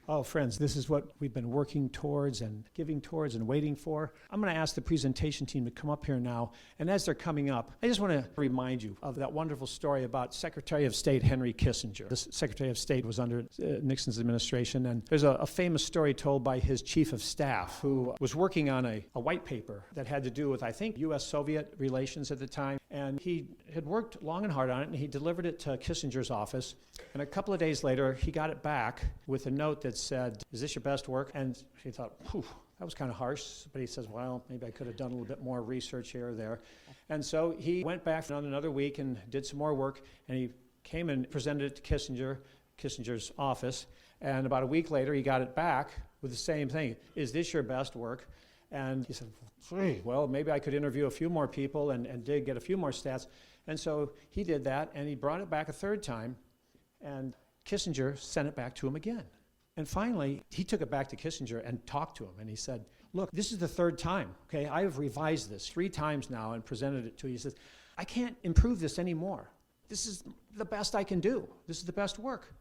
Oh, friends, this is what we've been working towards and giving towards and waiting for. I'm going to ask the presentation team to come up here now. And as they're coming up, I just want to remind you of that wonderful story about Secretary of State Henry Kissinger. The Secretary of State was under Nixon's administration, and there's a famous story told by his chief of staff who was working on a white paper that had to do with, I think, U.S.-Soviet relations at the time. And he had worked long and hard on it, and he delivered it to Kissinger's office. And a couple of days later, he got it back with a note that said, "Is this your best work?" And he thought, "Whew, that was kind of harsh." But he says, "Well, maybe I could have done a little bit more research here or there." And so he went back for another week and did some more work, and he came and presented it to Kissinger's office. And about a week later, he got it back with the same thing. "Is this your best work?" And he said, "Well, maybe I could interview a few more people and did get a few more stats." And so he did that, and he brought it back a third time, and Kissinger sent it back to him again. And finally, he took it back to Kissinger and talked to him, and he said, "Look, this is the third time, okay? I have revised this 3 times now and presented it to you." He says, "I can't improve this anymore. This is the best I can do. This is the best work."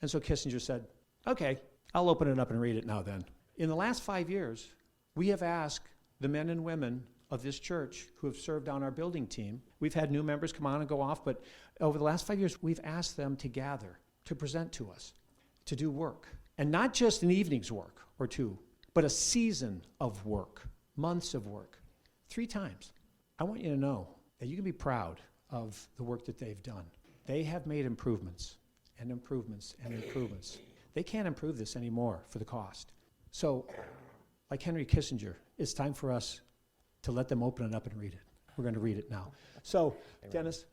And so Kissinger said, "Okay, I'll open it up and read it now then." In the last 5 years, we have asked the men and women of this church who have served on our building team. We've had new members come on and go off, but over the last 5 years, we've asked them to gather, to present to us, to do work. And not just an evening's work or 2, but a season of work, months of work, 3 times. I want you to know that you can be proud of the work that they've done. They have made improvements and improvements and improvements. They can't improve this anymore for the cost. So, like Henry Kissinger, it's time for us to let them open it up and read it. We're going to read it now. So, Dennis,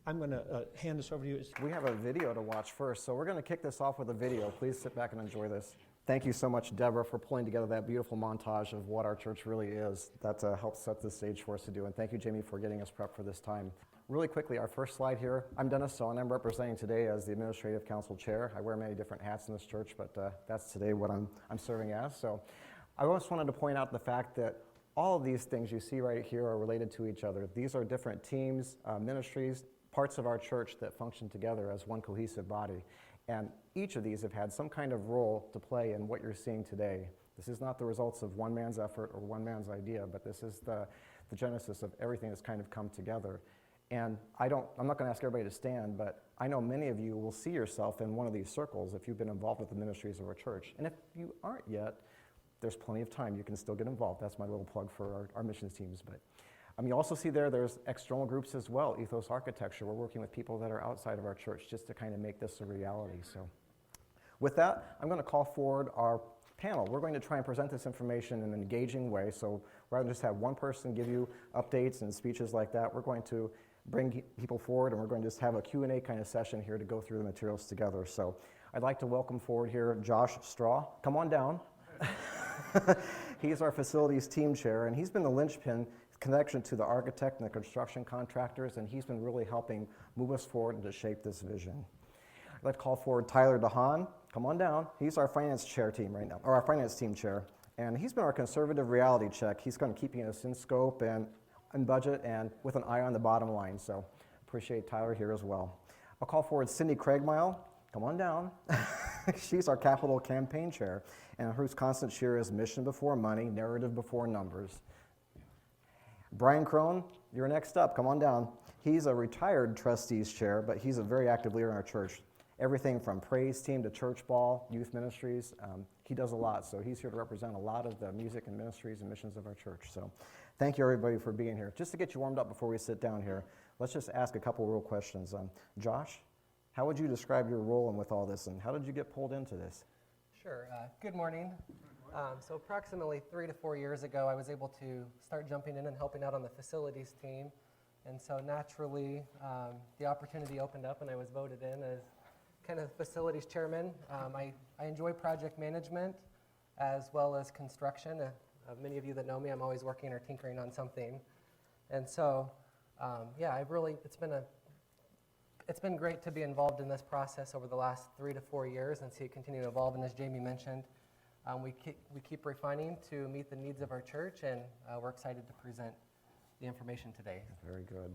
I'm going to hand this over to you. We have a video to watch first, so we're going to kick this off with a video. Please sit back and enjoy this. Thank you so much, Deborah, for pulling together that beautiful montage of what our church really is. That helps set the stage for us to do. And thank you, Jamie, for getting us prepped for this time. Really quickly, our first slide here. I'm Dennis Sohn. I'm representing today as the Administrative Council Chair. I wear many different hats in this church, but that's today what I'm serving as. So I just wanted to point out the fact that all of these things you see right here are related to each other. These are different teams, ministries, parts of our church that function together as one cohesive body. And each of these have had some kind of role to play in what you're seeing today. This is not the results of one man's effort or one man's idea, but this is the genesis of everything that's kind of come together. And I'm not going to ask everybody to stand, but I know many of you will see yourself in one of these circles if you've been involved with the ministries of our church. And if you aren't yet, there's plenty of time. You can still get involved. That's my little plug for our missions teams. But you also see there's external groups as well, Ethos Architecture. We're working with people that are outside of our church just to kind of make this a reality. So with that, I'm going to call forward our panel. We're going to try and present this information in an engaging way. So rather than just have one person give you updates and speeches like that, we're going to bring people forward, and we're going to just have a Q&A kind of session here to go through the materials together. So I'd like to welcome forward here Josh Straw. Come on down. He's our facilities team chair, and he's been the linchpin connection to the architect and the construction contractors, and he's been really helping move us forward and to shape this vision. I'd like to call forward Tyler DeHaan. Come on down. He's our finance chair team right now, or our finance team chair, and he's been our conservative reality check. He's going to keep us in scope and in budget and with an eye on the bottom line, so appreciate Tyler here as well. I'll call forward Cindy Craigmile. Come on down. She's our capital campaign chair, and whose constant cheer is mission before money, narrative before numbers. Brian Crone, you're next up. Come on down. He's a retired trustees chair, but he's a very active leader in our church. Everything from praise team to church ball, youth ministries. He does a lot, so he's here to represent a lot of the music and ministries and missions of our church. So thank you, everybody, for being here. Just to get you warmed up before we sit down here, let's just ask a couple real questions. Josh, how would you describe your role with all this, and how did you get pulled into this? Sure. Good morning. So approximately 3 to 4 years ago, I was able to start jumping in and helping out on the facilities team. And so naturally, the opportunity opened up, and I was voted in as kind of facilities chairman. I enjoy project management as well as construction. Many of you that know me, I'm always working or tinkering on something. And so, it's been great to be involved in this process over the last 3 to 4 years and see it continue to evolve. And as Jamie mentioned, we keep refining to meet the needs of our church, and we're excited to present the information today. Very good.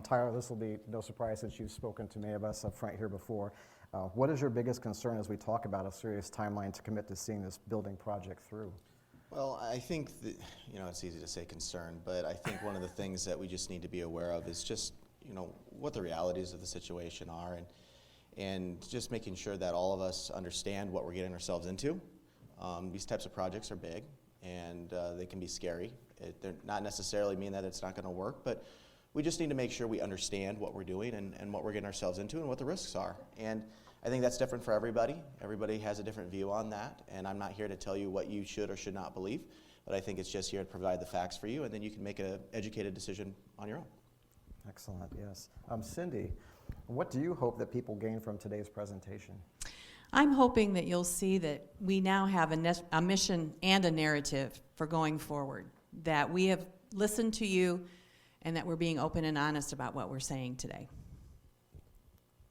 Tyler, this will be no surprise since you've spoken to many of us up front here before. What is your biggest concern as we talk about a serious timeline to commit to seeing this building project through? Well, I think that, it's easy to say concern, but I think one of the things that we just need to be aware of is just, what the realities of the situation are, and just making sure that all of us understand what we're getting ourselves into. These types of projects are big, and they can be scary. They're not necessarily mean that it's not going to work, but we just need to make sure we understand what we're doing and what we're getting ourselves into and what the risks are. And I think that's different for everybody. Everybody has a different view on that, and I'm not here to tell you what you should or should not believe, but I think it's just here to provide the facts for you, and then you can make an educated decision on your own. Excellent, yes. Cindy, what do you hope that people gain from today's presentation? I'm hoping that you'll see that we now have a mission and a narrative for going forward, that we have listened to you and that we're being open and honest about what we're saying today.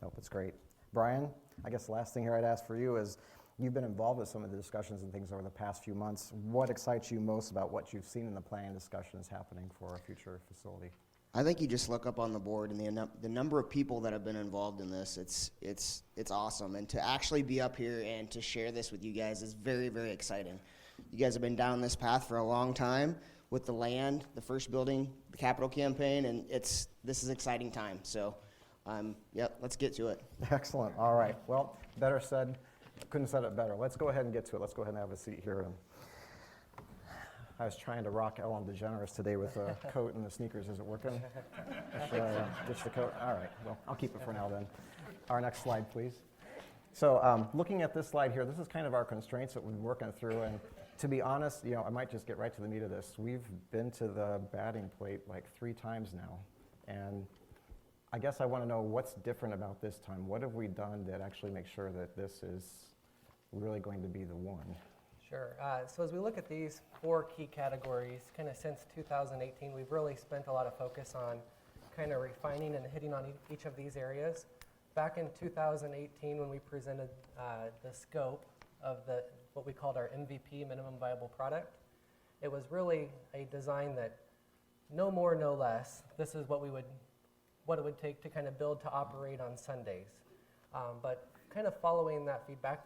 Nope, it's great. Brian, I guess the last thing here I'd ask for you is, you've been involved with some of the discussions and things over the past few months. What excites you most about what you've seen in the planning discussions happening for our future facility? I think you just look up on the board and the number of people that have been involved in this, it's awesome. And to actually be up here and to share this with you guys is very, very exciting. You guys have been down this path for a long time with the land, the first building, the capital campaign, and this is exciting time. So, yep, let's get to it. Excellent, all right. Well, better said, couldn't have said it better. Let's go ahead and get to it. Let's go ahead and have a seat here. I was trying to rock Ellen DeGeneres today with a coat and the sneakers. Is it working? Should I ditch the coat? All right, well, I'll keep it for now then. Our next slide, please. So looking at this slide here, this is kind of our constraints that we've been working through. And to be honest, I might just get right to the meat of this. We've been to the batting plate like 3 times now. And I guess I want to know what's different about this time. What have we done that actually makes sure that this is really going to be the one? Sure. So as we look at these 4 key categories, kind of since 2018, we've really spent a lot of focus on kind of refining and hitting on each of these areas. Back in 2018, when we presented the scope of what we called our MVP, minimum viable product, it was really a design that no more, no less. This is what it would take to kind of build to operate on Sundays. But kind of following that feedback,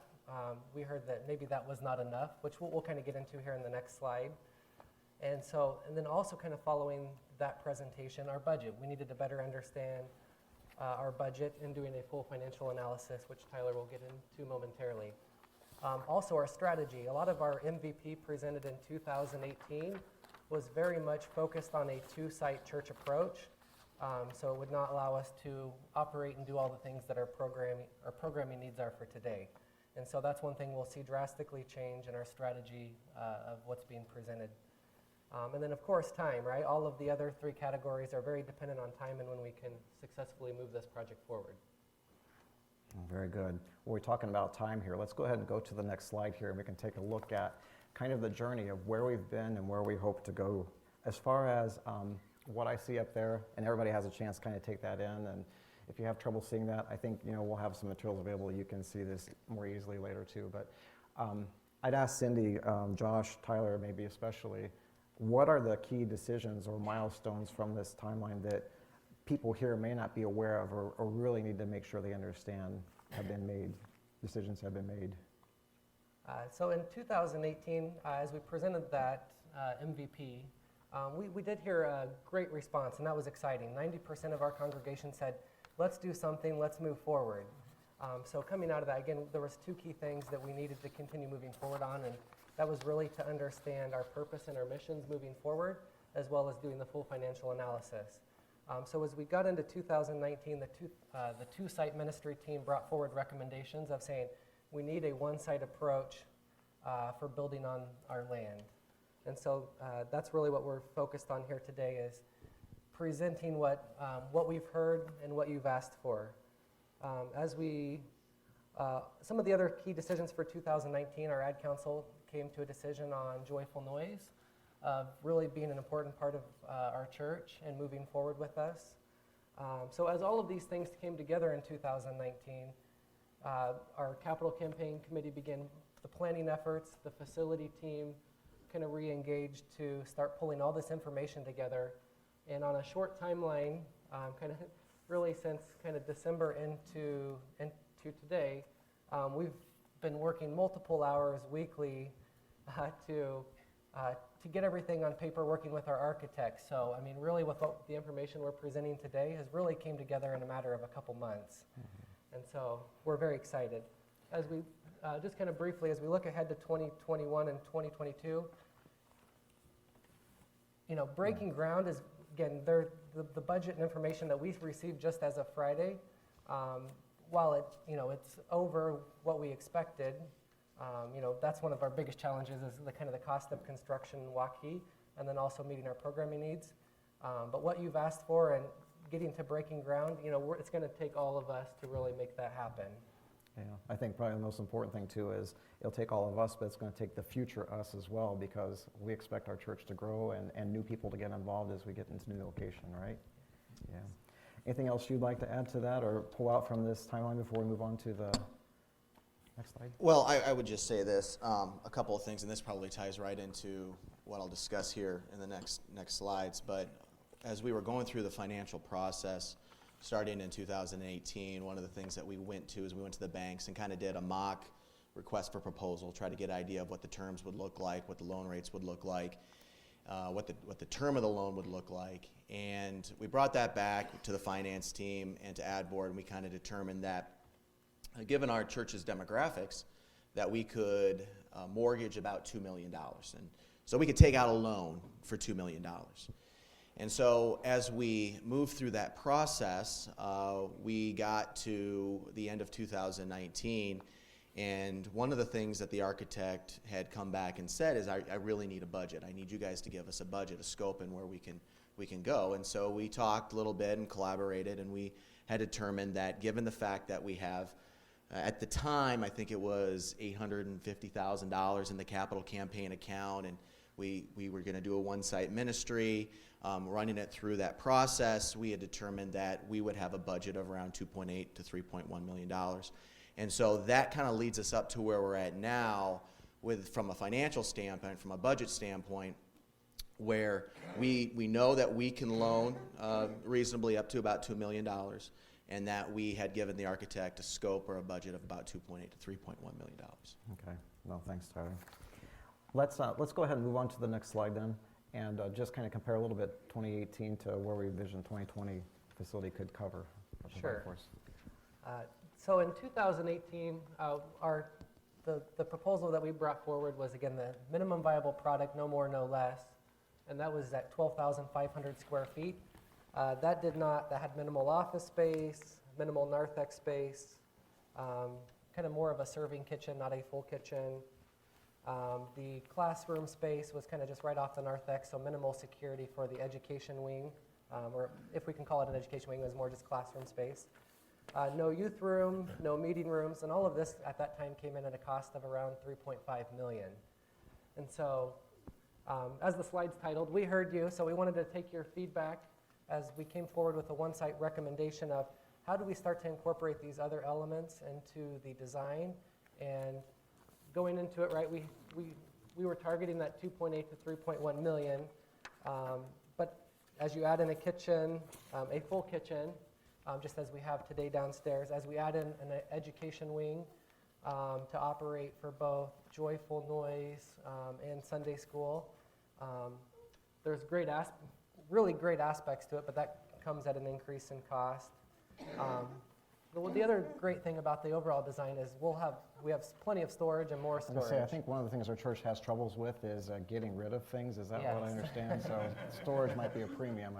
we heard that maybe that was not enough, which we'll kind of get into here in the next slide. And then also kind of following that presentation, our budget. We needed to better understand our budget and doing a full financial analysis, which Tyler will get into momentarily. Also our strategy. A lot of our MVP presented in 2018 was very much focused on a 2-site church approach. So it would not allow us to operate and do all the things that our programming needs are for today. And so that's one thing we'll see drastically change in our strategy of what's being presented. And then, of course, time, right? All of the other 3 categories are very dependent on time and when we can successfully move this project forward. Very good. Well, we're talking about time here. Let's go ahead and go to the next slide here, and we can take a look at kind of the journey of where we've been and where we hope to go. As far as what I see up there, and everybody has a chance to kind of take that in, and if you have trouble seeing that, I think we'll have some materials available. You can see this more easily later too. But I'd ask Cindy, Josh, Tyler, maybe especially, what are the key decisions or milestones from this timeline that people here may not be aware of or really need to make sure they understand have been made, decisions have been made? So in 2018, as we presented that MVP, we did hear a great response, and that was exciting. 90% of our congregation said, let's do something, let's move forward. So coming out of that, again, there was 2 key things that we needed to continue moving forward on, and that was really to understand our purpose and our missions moving forward, as well as doing the full financial analysis. So as we got into 2019, the 2-site ministry team brought forward recommendations of saying we need a 1-site approach for building on our land. And so that's really what we're focused on here today, is presenting what we've heard and what you've asked for. Some of the other key decisions for 2019, our ad council came to a decision on joyful noise, really being an important part of our church and moving forward with us. So as all of these things came together in 2019, our capital campaign committee began the planning efforts, the facility team kind of re-engaged to start pulling all this information together. And on a short timeline, kind of really since kind of December into to today, we've been working multiple hours weekly to get everything on paper, working with our architects. So, I mean, really with the information we're presenting today has really came together in a matter of a couple months. And so we're very excited. As we, just kind of briefly, as we look ahead to 2021 and 2022, you know, breaking ground is, again, the budget and information that we've received just as of Friday, while it, you know, it's over what we expected, you know, that's one of our biggest challenges is the kind of the cost of construction in Waukee, and then also meeting our programming needs. But what you've asked for and getting to breaking ground, you know, it's going to take all of us to really make that happen. Yeah, I think probably the most important thing too is it'll take all of us, but it's going to take the future us as well, because we expect our church to grow and new people to get involved as we get into new location, right? Yeah. Anything else you'd like to add to that or pull out from this timeline before we move on to the next slide? Well, I would just say this, a couple of things, and this probably ties right into what I'll discuss here in the next slides. But as we were going through the financial process, starting in 2018, one of the things that we went to is we went to the banks and kind of did a mock request for proposal, try to get an idea of what the terms would look like, what the loan rates would look like, what the term of the loan would look like. And we brought that back to the finance team and to ad board, and we kind of determined that given our church's demographics, that we could mortgage about $2 million. And so we could take out a loan for $2 million. And so as we moved through that process, we got to the end of 2019, and one of the things that the architect had come back and said is, I really need a budget. I need you guys to give us a budget, a scope, and where we can go. And so we talked a little bit and collaborated, and we had determined that given the fact that we have, at the time, I think it was $850,000 in the capital campaign account, and we were going to do a one-site ministry. Running it through that process, we had determined that we would have a budget of around $2.8 to $3.1 million. And so that kind of leads us up to where we're at now from a financial standpoint, from a budget standpoint, where we know that we can loan reasonably up to about $2 million, and that we had given the architect a scope or a budget of about $2.8 to $3.1 million. Okay, well, thanks, Tyler. Let's go ahead and move on to the next slide then, and just kind of compare a little bit 2018 to where we envision 2020 facility could cover. Sure. So in 2018, the proposal that we brought forward was, again, the minimum viable product, no more, no less, and that was at 12,500 square feet. That had minimal office space, minimal narthex space, kind of more of a serving kitchen, not a full kitchen. The classroom space was kind of just right off the narthex, so minimal security for the education wing, or if we can call it an education wing, it was more just classroom space. No youth room, no meeting rooms, and all of this at that time came in at a cost of around $3.5 million. And so, as the slide's titled, we heard you, so we wanted to take your feedback as we came forward with a one-site recommendation of how do we start to incorporate these other elements into the design. And going into it, right, we were targeting that 2.8 to 3.1 million, but as you add in a kitchen, a full kitchen, just as we have today downstairs, as we add in an education wing to operate for both Joyful Noise and Sunday School, there's really great aspects to it, but that comes at an increase in cost. The other great thing about the overall design is we have plenty of storage and more storage. I think one of the things our church has troubles with is getting rid of things. Is that what I Yes. understand? So storage might be a premium.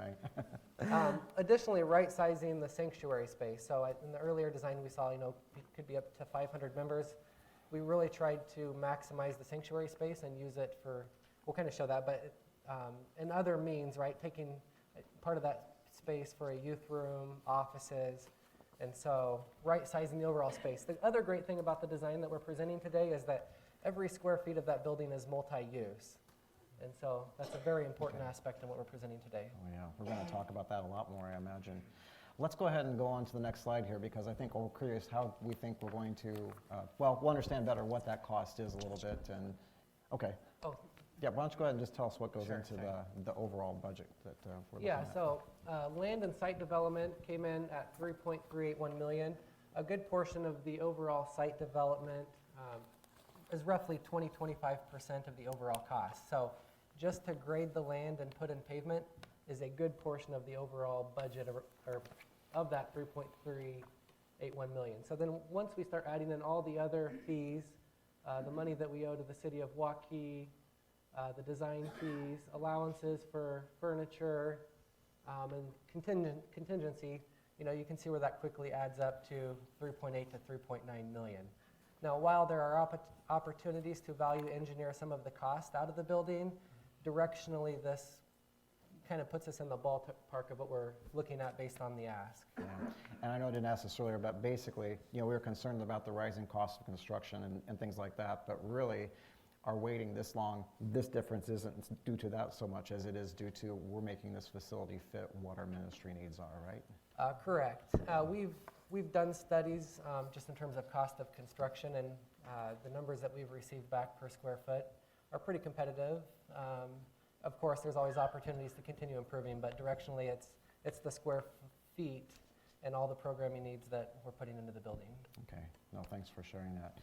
Additionally, right-sizing the sanctuary space. So in the earlier design we saw, it could be up to 500 members. We really tried to maximize the sanctuary space and use it for, we'll kind of show that, but in other means, right, taking part of that space for a youth room, offices, and so right-sizing the overall space. The other great thing about the design that we're presenting today is that every square feet of that building is multi-use. And so that's a very important aspect in what we're presenting today. Oh yeah, we're going to talk about that a lot more, I imagine. Let's go ahead and go on to the next slide here, because I think we're curious how we think we're going to, we'll understand better what that cost is a little bit. And okay. Oh, yeah, why don't you go ahead and just tell us what goes Sure, into sorry. the overall budget that we're looking yeah, at. so land and site development came in at $3.381 million. a good portion of the overall site development is roughly 20-25% of the overall cost. So just to grade the land and put in pavement is a good portion of the overall budget or of that 3.381 million. So then once we start adding in all the other fees, the money that we owe to the city of Waukee, the design fees, allowances for furniture, and contingency, you can see where that quickly adds up to 3.8 to 3.9 million. Now, while there are opportunities to value engineer some of the cost out of the building, directionally this kind of puts us in the ballpark of what we're looking at based on the ask. Yeah. And I know I didn't ask this earlier, but basically, we were concerned about the rising cost of construction and things like that, but really, our waiting this long, this difference isn't due to that so much as it is due to we're making this facility fit what our ministry needs are, right? Correct. We've done studies just in terms of cost of construction, and the numbers that we've received back per square foot are pretty competitive. Of course, there's always opportunities to continue improving, but directionally it's the square feet and all the programming needs that we're putting into the building. Okay, no, thanks for sharing that.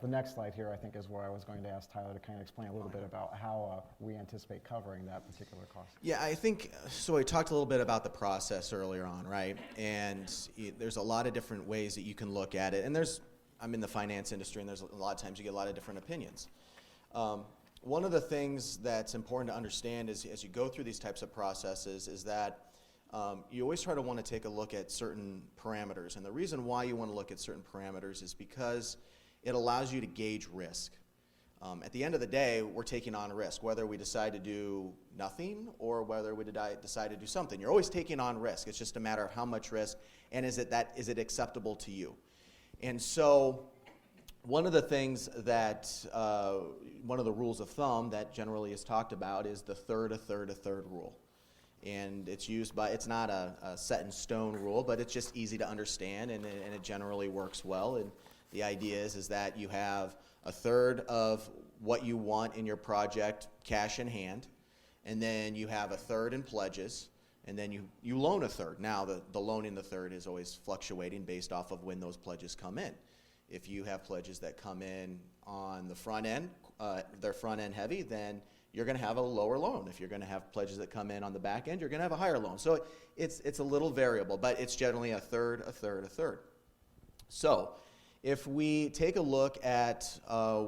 The next slide here, I think, is where I was going to ask Tyler to kind of explain a little bit about how we anticipate covering that particular cost. Yeah, I think, so I talked a little bit about the process earlier on, right? And there's a lot of different ways that you can look at it. And I'm in the finance industry, and there's a lot of times you get a lot of different opinions. One of the things that's important to understand is as you go through these types of processes is that you always try to want to take a look at certain parameters. And the reason why you want to look at certain parameters is because it allows you to gauge risk. At the end of the day, we're taking on a risk, whether we decide to do nothing or whether we decide to do something. You're always taking on risk. It's just a matter of how much risk, and is it acceptable to you? And so one of the things that, one of the rules of thumb that generally is talked about is the third, a third, a third rule. And it's it's not a set in stone rule, but it's just easy to understand, and it generally works well. And the idea is that you have a third of what you want in your project cash in hand, and then you have a third in pledges, and then you loan a third. Now, the loan in the third is always fluctuating based off of when those pledges come in. If you have pledges that come in on the front end, they're front end heavy, then you're going to have a lower loan. If you're going to have pledges that come in on the back end, you're going to have a higher loan. So it's a little variable, but it's generally a third, a third, a third. So if we take a look at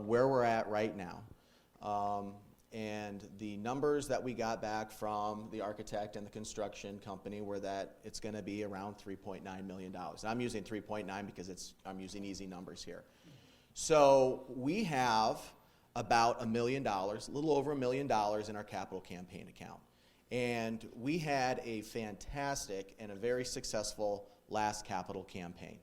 where we're at right now, and the numbers that we got back from the architect and the construction company were that it's going to be around $3.9 million. And I'm using 3.9 because I'm using easy numbers here. So we have about $1 million, a little over $1 million in our capital campaign account. And we had a fantastic and a very successful last capital campaign.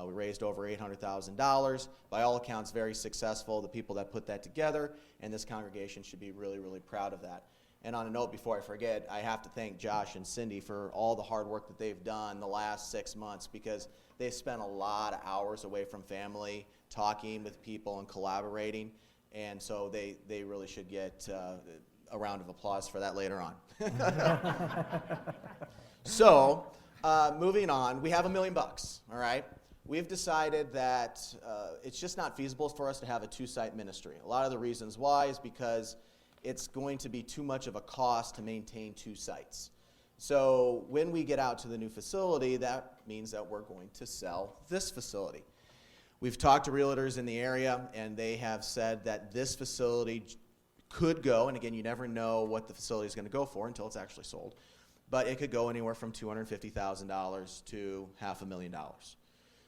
We raised over $800,000. By all accounts, very successful. The people that put that together, and this congregation should be really, really proud of that. And on a note, before I forget, I have to thank Josh and Cindy for all the hard work that they've done the last 6 months, because they spent a lot of hours away from family, talking with people and collaborating. And so they really should get a round of applause for that later on. So, moving on, we have $1 million, all right? We've decided that it's just not feasible for us to have a two-site ministry. A lot of the reasons why is because it's going to be too much of a cost to maintain 2 sites. So when we get out to the new facility, that means that we're going to sell this facility. We've talked to realtors in the area, and they have said that this facility could go, and again, you never know what the facility is going to go for until it's actually sold, but it could go anywhere from $250,000 to $500,000.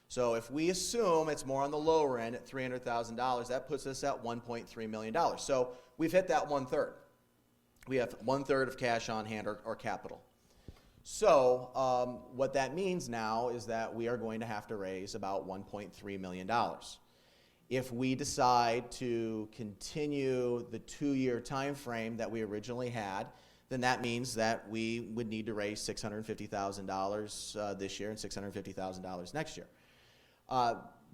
So if we assume it's more on the lower end at $300,000, that puts us at $1.3 million. So we've hit that 1/3. We have 1/3 of cash on hand or capital. So what that means now is that we are going to have to raise about $1.3 million. If we decide to continue the 2-year time frame that we originally had, then that means that we would need to raise $650,000 this year and $650,000 next year.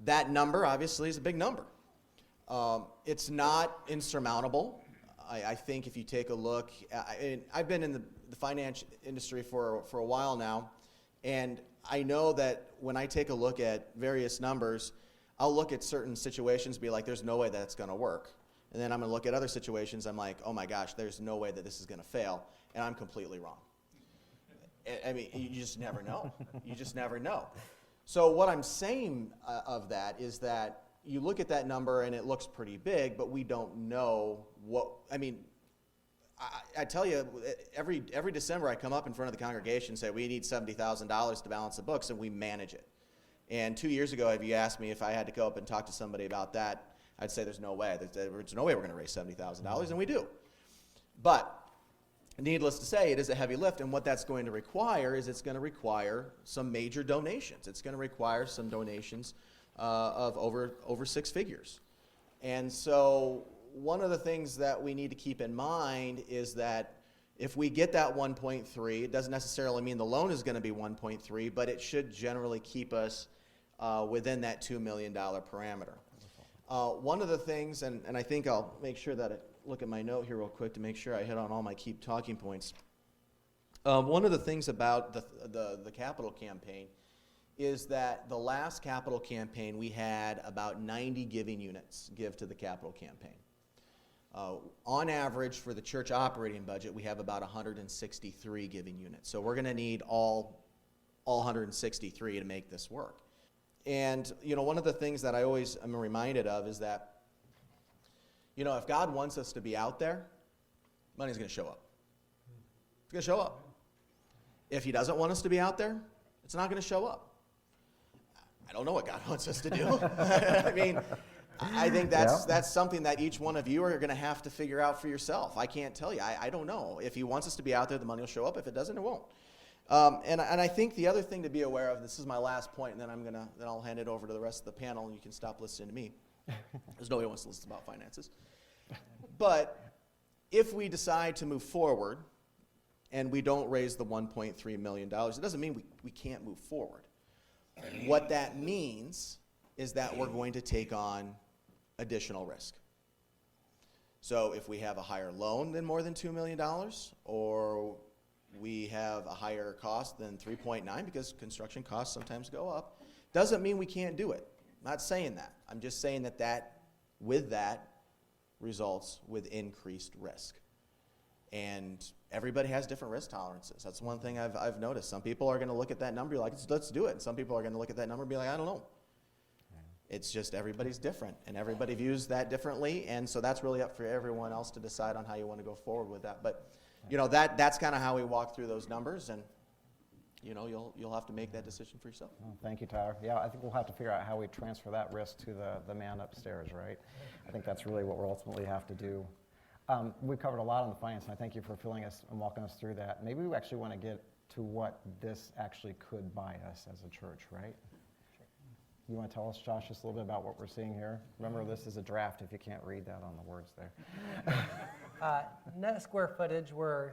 That number obviously is a big number. It's not insurmountable. I think if you take a look, I've been in the finance industry for a while now, and I know that when I take a look at various numbers, I'll look at certain situations and be like, there's no way that's going to work. And then I'm going to look at other situations, I'm like, oh my gosh, there's no way that this is going to fail, and I'm completely wrong. I mean, you just never know. You just never know. So what I'm saying of that is that you look at that number and it looks pretty big, but we don't know what, I mean, I tell you, every December I come up in front of the congregation and say, we need $70,000 to balance the books, and we manage it. And 2 years ago, if you asked me if I had to go up and talk to somebody about that, I'd say there's no way. There's no way we're going to raise $70,000, and we do. But needless to say, it is a heavy lift, and what that's going to require is it's going to require some major donations. It's going to require some donations of over 6 figures. And so one of the things that we need to keep in mind is that if we get that 1.3, it doesn't necessarily mean the loan is going to be 1.3, but it should generally keep us within that $2 million parameter. One of the things, and I think I'll make sure that I look at my note here real quick to make sure I hit on all my key talking points. One of the things about the capital campaign is that the last capital campaign we had about 90 giving units give to the capital campaign. On average, for the church operating budget, we have about 163 giving units. So we're going to need all 163 to make this work. And, you know, one of the things that I always am reminded of is that, you know, if God wants us to be out there, money's going to show up. It's going to show up. If he doesn't want us to be out there, it's not going to show up. I don't know what God wants us to do. I mean, I think that's something that each one of you are going to have to figure out for yourself. I can't tell you. I don't know. If he wants us to be out there, the money will show up. If it doesn't, it won't. And I think the other thing to be aware of, this is my last point, and then I'll hand it over to the rest of the panel, and you can stop listening to me, because nobody wants to listen about finances. But if we decide to move forward and we don't raise the $1.3 million, it doesn't mean we can't move forward. What that means is that we're going to take on additional risk. So if we have a higher loan than more than $2 million, or we have a higher cost than 3.9, because construction costs sometimes go up, doesn't mean we can't do it. I'm not saying that. I'm just saying that with that results with increased risk. And everybody has different risk tolerances. That's one thing I've noticed. Some people are going to look at that number and be like, let's do it. And some people are going to look at that number and be like, I don't know. It's just everybody's different, and everybody views that differently, and so that's really up for everyone else to decide on how you want to go forward with that. But, you know, that's kind of how we walk through those numbers, and, you know, you'll have to make that decision for yourself. Oh, thank you, Tyler. Yeah, I think we'll have to figure out how we transfer that risk to the man upstairs, right? I think that's really what we'll ultimately have to do. We've covered a lot on the finance, and I thank you for filling us and walking us through that. Maybe we actually want to get to what this actually could buy us as a church, right? You want to tell us, Josh, just a little bit about what we're seeing here? Remember, this is a draft if you can't read that on the words there. Net square footage, we're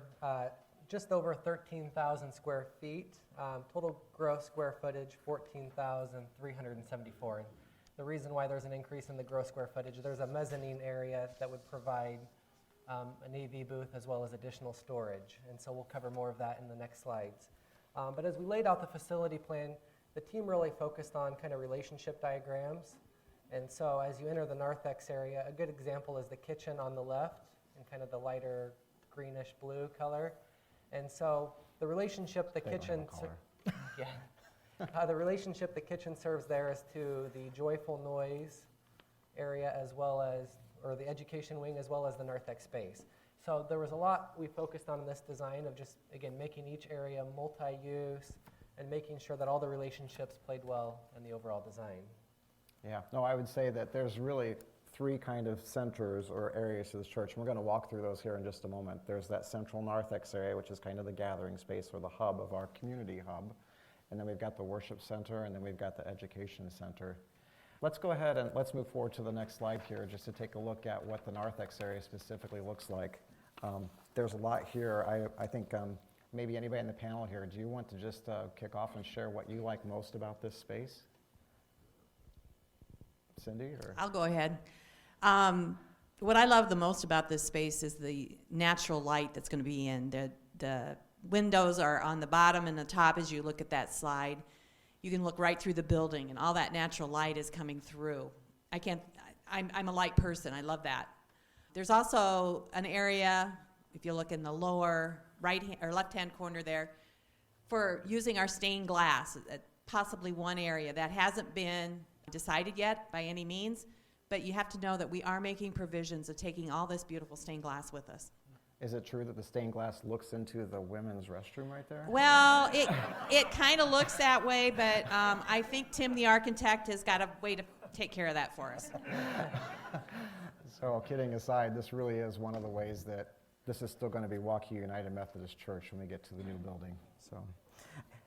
just over 13,000 square feet. Total gross square footage, 14,374. And the reason why there's an increase in the gross square footage, there's a mezzanine area that would provide an AV booth as well as additional storage. And so we'll cover more of that in the next slides. But as we laid out the facility plan, the team really focused on kind of relationship diagrams. And so as you enter the narthex area, a good example is the kitchen on the left in kind of the lighter greenish blue color. And so the relationship the kitchen the relationship the kitchen serves there is to the joyful noise area as well as, or the education wing as well as the narthex space. So there was a lot we focused on in this design of just, again, making each area multi-use and making sure that all the relationships played well in the overall design. Yeah, no, I would say that there's really 3 kind of centers or areas to this church, and we're going to walk through those here in just a moment. There's that central narthex area, which is kind of the gathering space or the hub of our community hub. And then we've got the worship center, and then we've got the education center. Let's go ahead and let's move forward to the next slide here just to take a look at what the narthex area specifically looks like. There's a lot here. I think maybe anybody in the panel here, do you want to just kick off and share what you like most about this space? Cindy? Or? I'll go ahead. What I love the most about this space is the natural light that's going to be in. The windows are on the bottom and the top as you look at that slide. you can look right through the building, and all that natural light is coming through. I'm a light person. I love that. There's also an area, if you look in the lower right or left-hand corner there, for using our stained glass, possibly one area that hasn't been decided yet by any means, but you have to know that we are making provisions of taking all this beautiful stained glass with us. Is it true that the stained glass looks into the women's restroom right there? Well, it kind of looks that way, but I think Tim, the architect, has got a way to take care of that for us. So kidding aside, this really is one of the ways that this is still going to be Waukee United Methodist Church when we get to the new building. So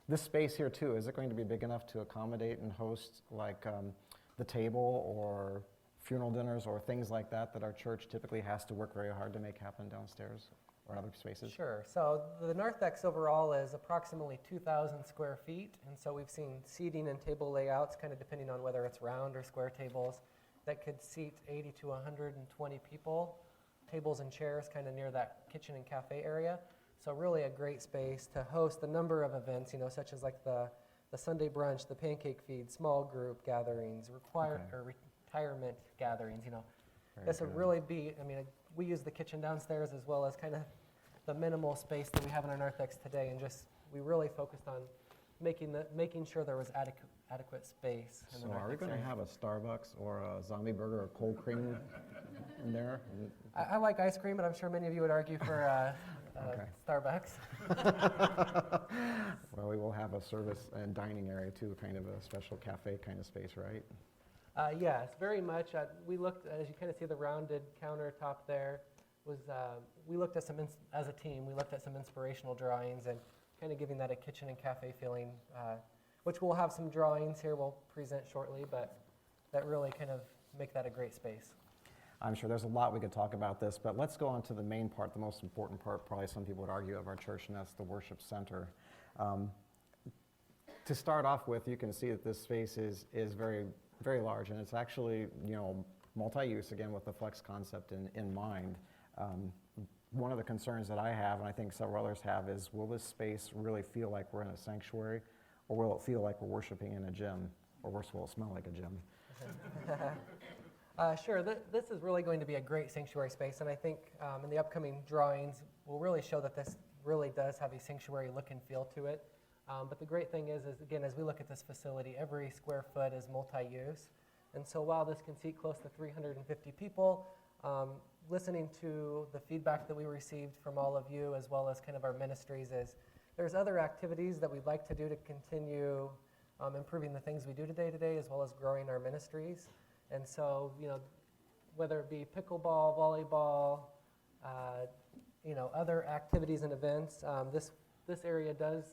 this space here too, is it going to be big enough to accommodate and host like the table or funeral dinners or things like that that our church typically has to work very hard to make happen downstairs or other spaces? Sure. So the narthex overall is approximately 2,000 square feet, and so we've seen seating and table layouts, kind of depending on whether it's round or square tables, that could seat 80 to 120 people. Tables and chairs kind of near that kitchen and cafe area. So really a great space to host a number of events, you know, such as like the Sunday brunch, the pancake feed, small group gatherings, retirement gatherings, you know. This would really be, I mean, we use the kitchen downstairs as well as kind of the minimal space that we have in our narthex today, and just, we really focused on making sure there was adequate space in the So are we narthex going to area. have a Starbucks or a zombie burger or cold cream in there? I like ice cream, but I'm sure many of you would argue for Okay. Starbucks. Well, we will have a service and dining area too, kind of a special cafe kind of space, right? Yes, very much. We looked, as you kind of see the rounded countertop there, we looked at as a team, we looked at some inspirational drawings and kind of giving that a kitchen and cafe feeling, which we'll have some drawings here we'll present shortly, but that really kind of make that a great space. I'm sure there's a lot we could talk about this, but let's go on to the main part, the most important part, probably some people would argue, of our church, and that's the worship center. To start off with, you can see that this space is very, very large, and it's actually, you know, multi-use, again, with the flex concept in mind. One of the concerns that I have, and I think several others have, is will this space really feel like we're in a sanctuary, or will it feel like we're worshiping in a gym, or worse, will it smell like a gym? Sure, this is really going to be a great sanctuary space, and I think in the upcoming drawings, we'll really show that this really does have a sanctuary look and feel to it. But the great thing is again, as we look at this facility, every square foot is multi-use. And so while this can seat close to 350 people, listening to the feedback that we received from all of you, as well as kind of our ministries, is there's other activities that we'd like to do to continue improving the things we do today, as well as growing our ministries. And so, you know, whether it be pickleball, volleyball, you know, other activities and events, this area does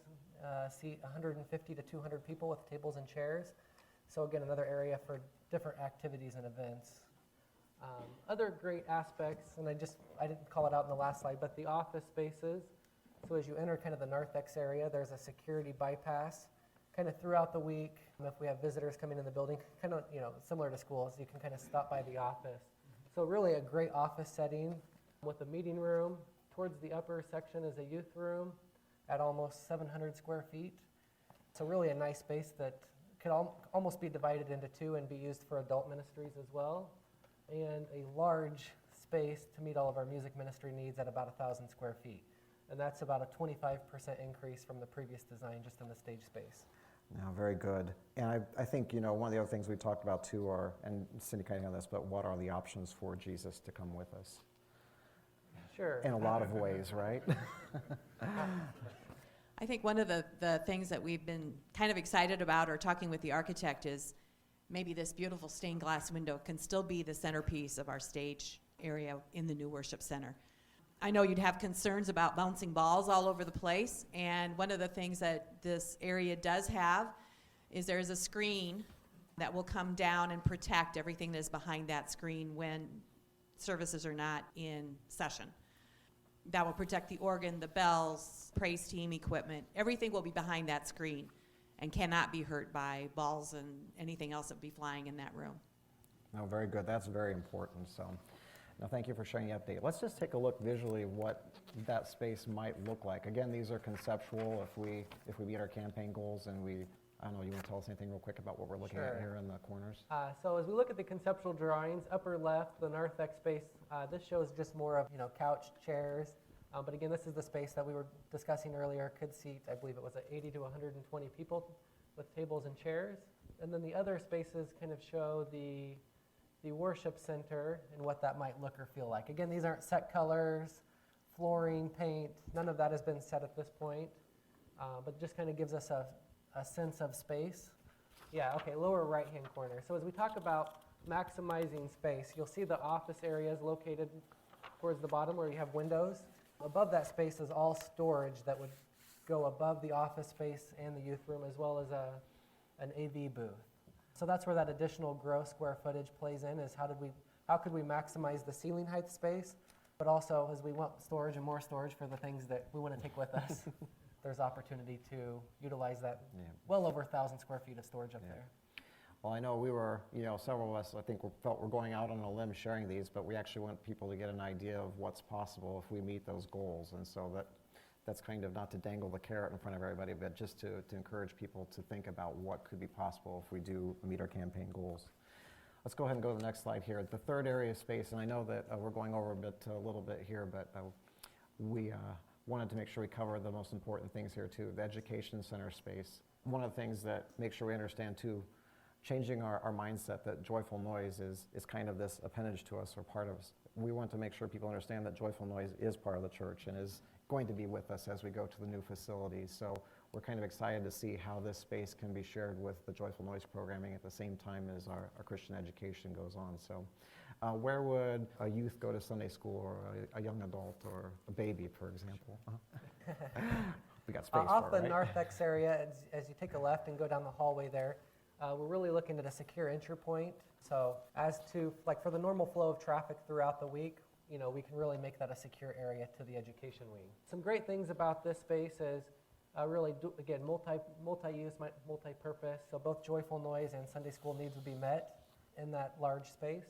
seat 150 to 200 people with tables and chairs. So again, another area for different activities and events. Other great aspects, and I didn't call it out in the last slide, but the office spaces. So as you enter kind of the narthex area, there's a security bypass kind of throughout the week. If we have visitors coming in the building, kind of, you know, similar to schools, you can kind of stop by the office. So really a great office setting with a meeting room. Towards the upper section is a youth room at almost 700 square feet. So really a nice space that could almost be divided into two and be used for adult ministries as well. And a large space to meet all of our music ministry needs at about 1,000 square feet. And that's about a 25% increase from the previous design just in the stage space. No, very good. And I think, you know, one of the other things we talked about too are, and syndicating on this, but what are the options for Jesus to come with us? Sure. In a lot of ways, right? I think one of the things that we've been kind of excited about or talking with the architect is maybe this beautiful stained glass window can still be the centerpiece of our stage area in the new worship center. I know you'd have concerns about bouncing balls all over the place, and one of the things that this area does have is there's a screen that will come down and protect everything that is behind that screen when services are not in session. That will protect the organ, the bells, praise team equipment. Everything will be behind that screen and cannot be hurt by balls and anything else that would be flying in that room. No, very good. That's very important. So, now thank you for sharing the update. Let's just take a look visually what that space might look like. Again, these are conceptual. If we meet our campaign goals and we I don't know, you want to tell us anything real quick about what we're looking Sure. at here in the corners? So as we look at the conceptual drawings, upper left, the narthex space, this shows just more of, couch, chairs. But again, this is the space that we were discussing earlier, could seat, I believe it was 80 to 120 people with tables and chairs. And then the other spaces kind of show the worship center and what that might look or feel like. Again, these aren't set colors, flooring, paint, none of that has been set at this point. But just kind of gives us a sense of space. Yeah, okay, lower right-hand corner. So as we talk about maximizing space, you'll see the office areas located towards the bottom where you have windows. Above that space is all storage that would go above the office space and the youth room, as well as an AV booth. So that's where that additional gross square footage plays in, is how could we maximize the ceiling height space, but also as we want storage and more storage for the things that we want to take with us. There's opportunity to utilize that well over 1,000 square feet of storage up there. Well, I know we were, several of us, I think, felt we're going out on a limb sharing these, but we actually want people to get an idea of what's possible if we meet those goals. And so that's kind of not to dangle the carrot in front of everybody, but just to encourage people to think about what could be possible if we do meet our campaign goals. Let's go ahead and go to the next slide here. The third area of space, and I know that we're going over a little bit here, but we wanted to make sure we cover the most important things here too. The education center space. One of the things that make sure we understand too, changing our mindset that joyful noise is kind of this appendage to us or part of us. We want to make sure people understand that joyful noise is part of the church and is going to be with us as we go to the new facilities. So we're kind of excited to see how this space can be shared with the joyful noise programming at the same time as our Christian education goes on. So where would a youth go to Sunday school, or a young adult, or a baby, for example? We got space Off for the it, right? narthex area, as you take a left and go down the hallway there, we're really looking at a secure entry point. So as to, for the normal flow of traffic throughout the week, we can really make that a secure area to the education wing. Some great things about this space is again, multi-use, multi-purpose. So both joyful noise and Sunday school needs would be met in that large space.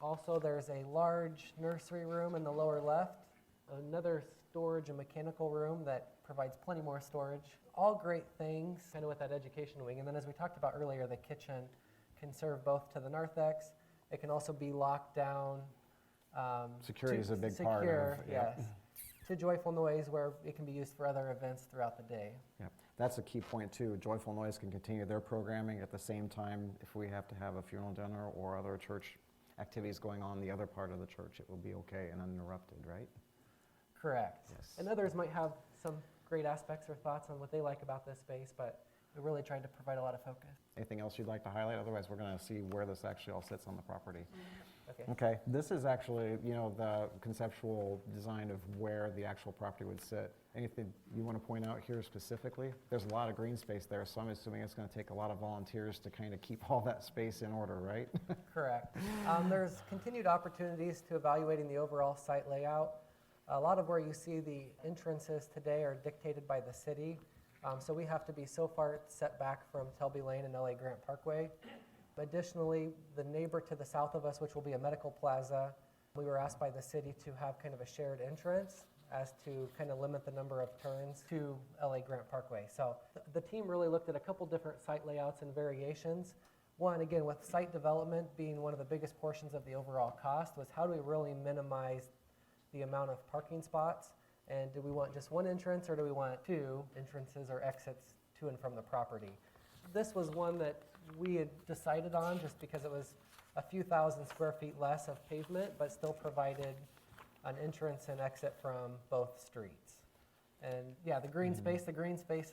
Also, there's a large nursery room in the lower left, another storage and mechanical room that provides plenty more storage. All great things kind of with that education wing. And then as we talked about earlier, the kitchen can serve both to the narthex. It can also be locked down. Security is a big part of yes. To joyful noise, where it can be used for other events throughout the day. Yeah, that's a key point too. Joyful Noise can continue their programming at the same time. If we have to have a funeral dinner or other church activities going on in the other part of the church, it will be okay and uninterrupted, right? Correct. Yes. And others might have some great aspects or thoughts on what they like about this space, but we really tried to provide a lot of focus. Anything else you'd like to highlight? Otherwise, we're going to see where this actually all sits on the property. Okay. Okay, this is actually, the conceptual design of where the actual property would sit. Anything you want to point out here specifically? There's a lot of green space there, so I'm assuming it's going to take a lot of volunteers to kind of keep all that space in order, right? Correct. There's continued opportunities to evaluating the overall site layout. A lot of where you see the entrances today are dictated by the city. So we have to be so far set back from Telby Lane and LA Grant Parkway. Additionally, the neighbor to the south of us, which will be a medical plaza, we were asked by the city to have kind of a shared entrance as to kind of limit the number of turns to LA Grant Parkway. So the team really looked at a couple different site layouts and variations. One, again, with site development being one of the biggest portions of the overall cost, was how do we really minimize the amount of parking spots? And do we want just one entrance, or do we want two entrances or exits to and from the property? This was one that we had decided on just because it was a few thousand square feet less of pavement, but still provided an entrance and exit from both streets. And yeah, the green space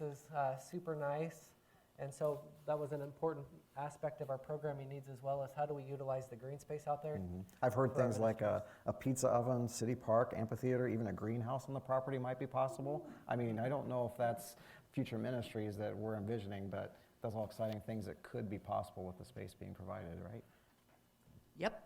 is super nice. And so that was an important aspect of our programming needs as well, as how do we utilize the green space out there? I've heard things like a pizza oven, city park, amphitheater, even a greenhouse on the property might be possible. I mean, I don't know if that's future ministries that we're envisioning, but those are all exciting things that could be possible with the space being provided, right? Yep.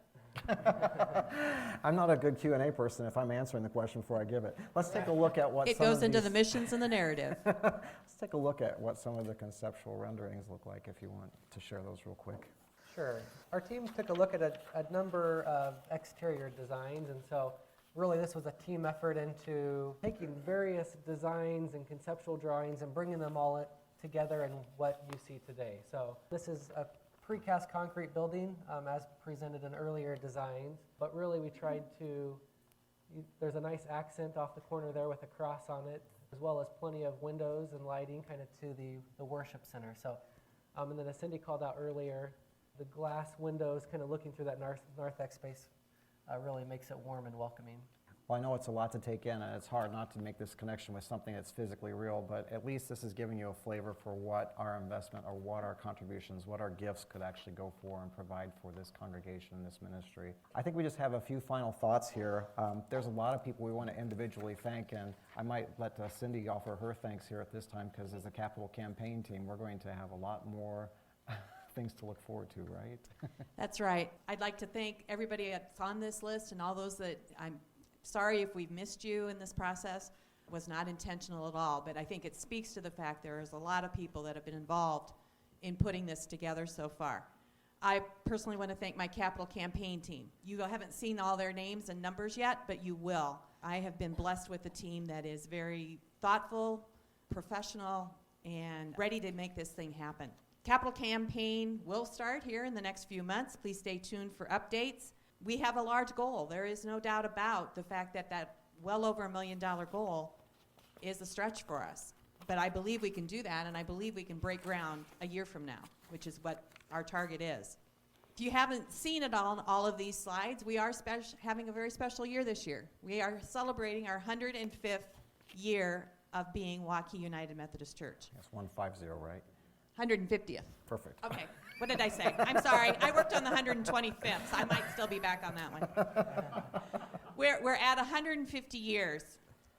I'm not a good Q&A person if I'm answering the question before I give it. Let's take a look at what It some goes of into these- the missions and the narrative. Let's take a look at what some of the conceptual renderings look like, if you want to share those real quick. Sure. Our team took a look at a number of exterior designs, and so really this was a team effort into taking various designs and conceptual drawings and bringing them all together in what you see today. So this is a precast concrete building as presented in earlier designs, but really we tried to, there's a nice accent off the corner there with a cross on it, as well as plenty of windows and lighting kind of to the worship center. So, and then as Cindy called out earlier, the glass windows kind of looking through that narthex space really makes it warm and welcoming. Well, I know it's a lot to take in, and it's hard not to make this connection with something that's physically real, but at least this is giving you a flavor for what our investment or what our contributions, what our gifts could actually go for and provide for this congregation and this ministry. I think we just have a few final thoughts here. There's a lot of people we want to individually thank, and I might let Cindy offer her thanks here at this time, because as a capital campaign team, we're going to have a lot more things to look forward to, right? That's right. I'd like to thank everybody that's on this list and all those that I'm sorry if we've missed you in this process. It was not intentional at all, but I think it speaks to the fact there is a lot of people that have been involved in putting this together so far. I personally want to thank my capital campaign team. You haven't seen all their names and numbers yet, but you will. I have been blessed with a team that is very thoughtful, professional, and ready to make this thing happen. Capital campaign will start here in the next few months. Please stay tuned for updates. We have a large goal. There is no doubt about the fact that that well over $1 million goal is a stretch for us. But I believe we can do that, and I believe we can break ground a year from now, which is what our target is. If you haven't seen it on all of these slides, we are having a very special year this year. We are celebrating our 105th year of being Waukee United Methodist Church. That's 150, right? 150th. Perfect. Okay, what did I say? I'm sorry, I worked on the 125th, so I might still be back on that one. We're at 150 years.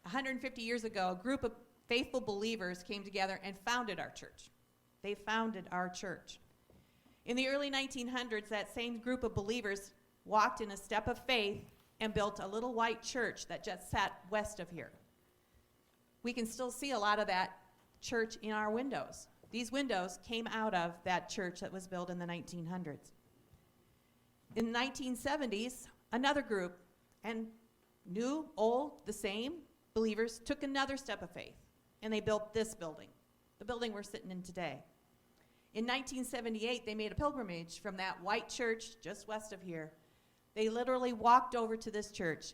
150 years ago, a group of faithful believers came together and founded our church. They founded our church. In the early 1900s, that same group of believers walked in a step of faith and built a little white church that just sat west of here. We can still see a lot of that church in our windows. These windows came out of that church that was built in the 1900s. In the 1970s, another group, and new, old, the same believers, took another step of faith, and they built this building, the building we're sitting in today. In 1978, they made a pilgrimage from that white church just west of here. They literally walked over to this church,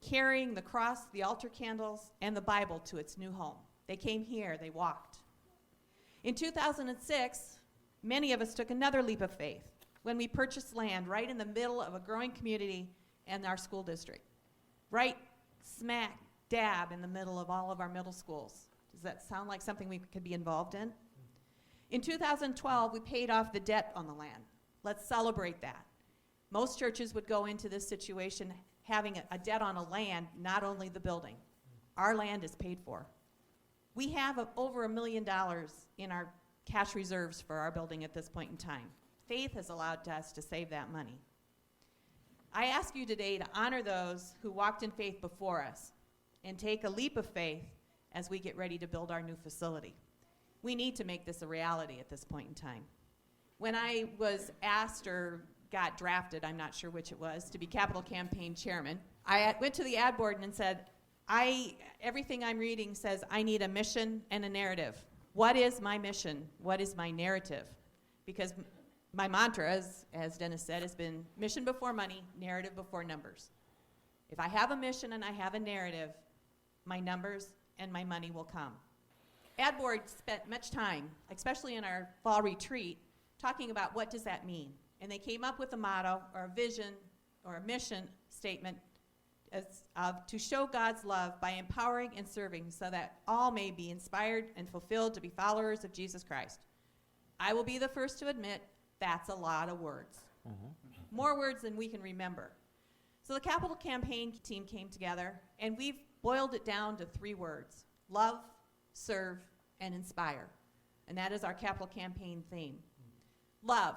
carrying the cross, the altar candles, and the Bible to its new home. They came here, they walked. In 2006, many of us took another leap of faith when we purchased land right in the middle of a growing community and our school district, right smack dab in the middle of all of our middle schools. Does that sound like something we could be involved in? In 2012, we paid off the debt on the land. Let's celebrate that. Most churches would go into this situation having a debt on a land, not only the building. Our land is paid for. We have over $1 million in our cash reserves for our building at this point in time. Faith has allowed us to save that money. I ask you today to honor those who walked in faith before us and take a leap of faith as we get ready to build our new facility. We need to make this a reality at this point in time. When I was asked or got drafted, I'm not sure which it was, to be capital campaign chairman, I went to the ad board and said, everything I'm reading says I need a mission and a narrative. What is my mission? What is my narrative? Because my mantra, as Dennis said, has been mission before money, narrative before numbers. If I have a mission and I have a narrative, my numbers and my money will come. Ad board spent much time, especially in our fall retreat, talking about what does that mean. And they came up with a motto or a vision or a mission statement to show God's love by empowering and serving so that all may be inspired and fulfilled to be followers of Jesus Christ. I will be the first to admit that's a lot of words. More words than we can remember. So the capital campaign team came together, and we've boiled it down to 3 words: love, serve, and inspire. And that is our capital campaign theme. Love.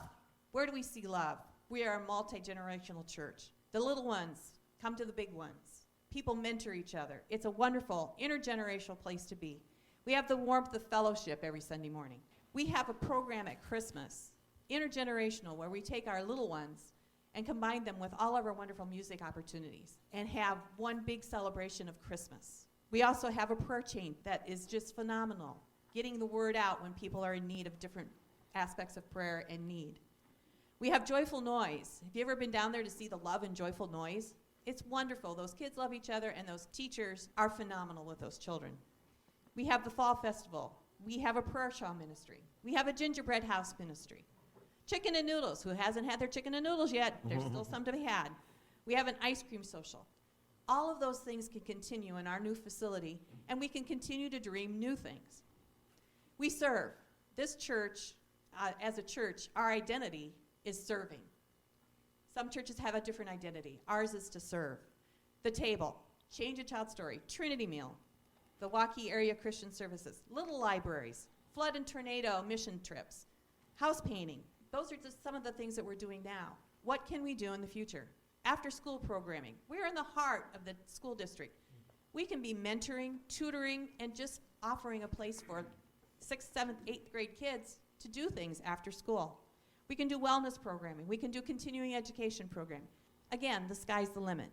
Where do we see love? We are a multi-generational church. The little ones come to the big ones. People mentor each other. It's a wonderful intergenerational place to be. We have the warmth of fellowship every Sunday morning. We have a program at Christmas, intergenerational, where we take our little ones and combine them with all of our wonderful music opportunities and have one big celebration of Christmas. We also have a prayer chain that is just phenomenal. getting the word out when people are in need of different aspects of prayer and need. We have joyful noise. Have you ever been down there to see the love and joyful noise? It's wonderful. Those kids love each other, and those teachers are phenomenal with those children. We have the Fall Festival. We have a prayer shawl ministry. We have a gingerbread house ministry. Chicken and noodles. Who hasn't had their chicken and noodles yet? There's still some to be had. We have an ice cream social. All of those things can continue in our new facility, and we can continue to dream new things. We serve. This church, as a church, our identity is serving. Some churches have a different identity. Ours is to serve. The Table, Change a Child Story, Trinity Meal, the Waukee Area Christian Services, Little Libraries, Flood and Tornado mission trips, house painting. Those are just some of the things that we're doing now. What can we do in the future? After school programming. We're in the heart of the school district. We can be mentoring, tutoring, and just offering a place for 6th, 7th, 8th grade kids to do things after school. We can do wellness programming. We can do continuing education programming. Again, the sky's the limit.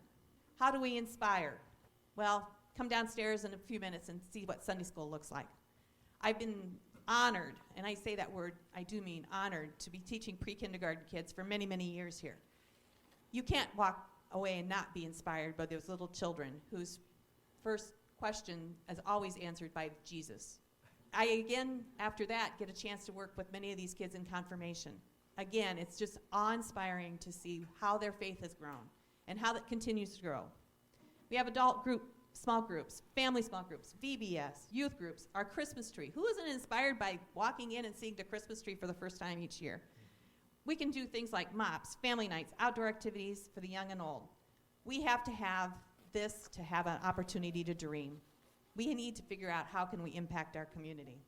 How do we inspire? Well, come downstairs in a few minutes and see what Sunday school looks like. I've been honored, and I say that word, I do mean honored, to be teaching pre-kindergarten kids for many, many years here. You can't walk away and not be inspired by those little children whose first question is always answered by Jesus. I, again, after that, get a chance to work with many of these kids in confirmation. Again, it's just awe-inspiring to see how their faith has grown and how that continues to grow. We have adult group, small groups, family small groups, VBS, youth groups, our Christmas tree. Who isn't inspired by walking in and seeing the Christmas tree for the first time each year? We can do things like MOPS, family nights, outdoor activities for the young and old. We have to have this to have an opportunity to dream. We need to figure out how can we impact our community.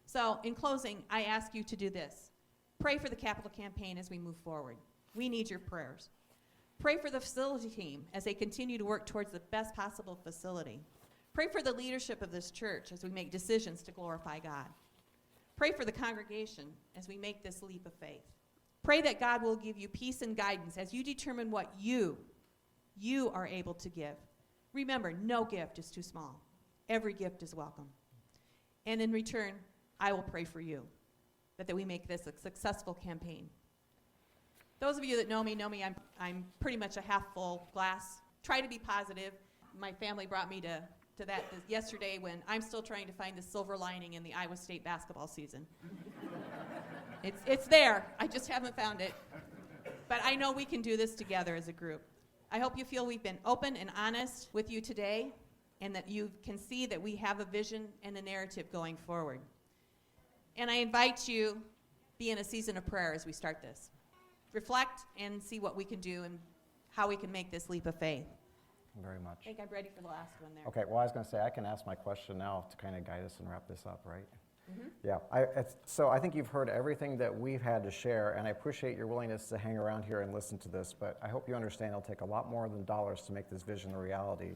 So in closing, I ask you to do this. Pray for the capital campaign as we move forward. We need your prayers. Pray for the facility team as they continue to work towards the best possible facility. Pray for the leadership of this church as we make decisions to glorify God. Pray for the congregation as we make this leap of faith. Pray that God will give you peace and guidance as you determine what you are able to give. Remember, no gift is too small. Every gift is welcome. And in return, I will pray for you that we make this a successful campaign. Those of you that know me, I'm pretty much a half full glass. Try to be positive. My family brought me to that yesterday when I'm still trying to find the silver lining in the Iowa State basketball season. It's there. I just haven't found it. But I know we can do this together as a group. I hope you feel we've been open and honest with you today and that you can see that we have a vision and a narrative going forward. And I invite you be in a season of prayer as we start this. Reflect and see what we can do and how we can make this leap of faith. Very much. I think I'm ready for the last one there. Okay, well, I was going to say, I can ask my question now to kind of guide us and wrap this up, right? Mm-hmm. Yeah, so I think you've heard everything that we've had to share, and I appreciate your willingness to hang around here and listen to this, but I hope you understand it'll take a lot more than dollars to make this vision a reality.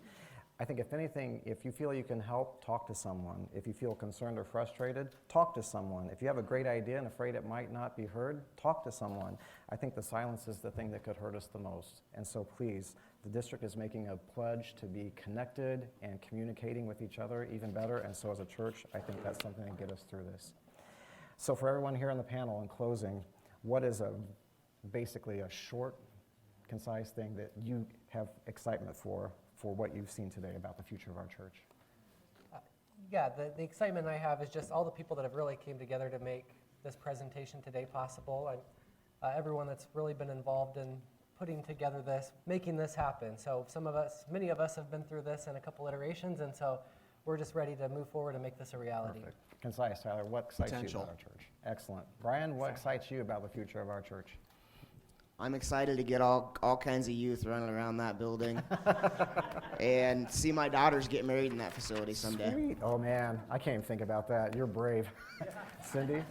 I think if anything, if you feel you can help, talk to someone. If you feel concerned or frustrated, talk to someone. If you have a great idea and afraid it might not be heard, talk to someone. I think the silence is the thing that could hurt us the most. And so please, the district is making a pledge to be connected and communicating with each other even better, and so as a church, I think that's something to get us through this. So for everyone here on the panel, in closing, what is basically a short, concise thing that you have excitement for what you've seen today about the future of our church? Yeah, the excitement I have is just all the people that have really came together to make this presentation today possible, and everyone that's really been involved in putting together this, making this happen. So many of us have been through this in a couple iterations, and so we're just ready to move forward and make this a reality. Perfect. Concise, Tyler, what excites you Potential. about our church? Excellent. Brian, what excites you about the future of our church? I'm excited to get all kinds of youth running around that building and see my daughters get married in that facility someday. Sweet. Oh man, I can't even think about that. You're brave. Cindy?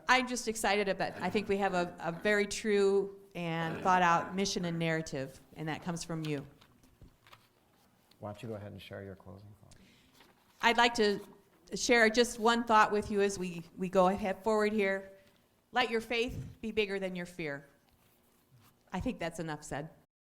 I'm just excited about, I think we have a very true and thought out mission and narrative, and that comes from you. Why don't you go ahead and share your closing thoughts? I'd like to share just one thought with you as we go ahead forward here. Let your faith be bigger than your fear. I think that's enough said.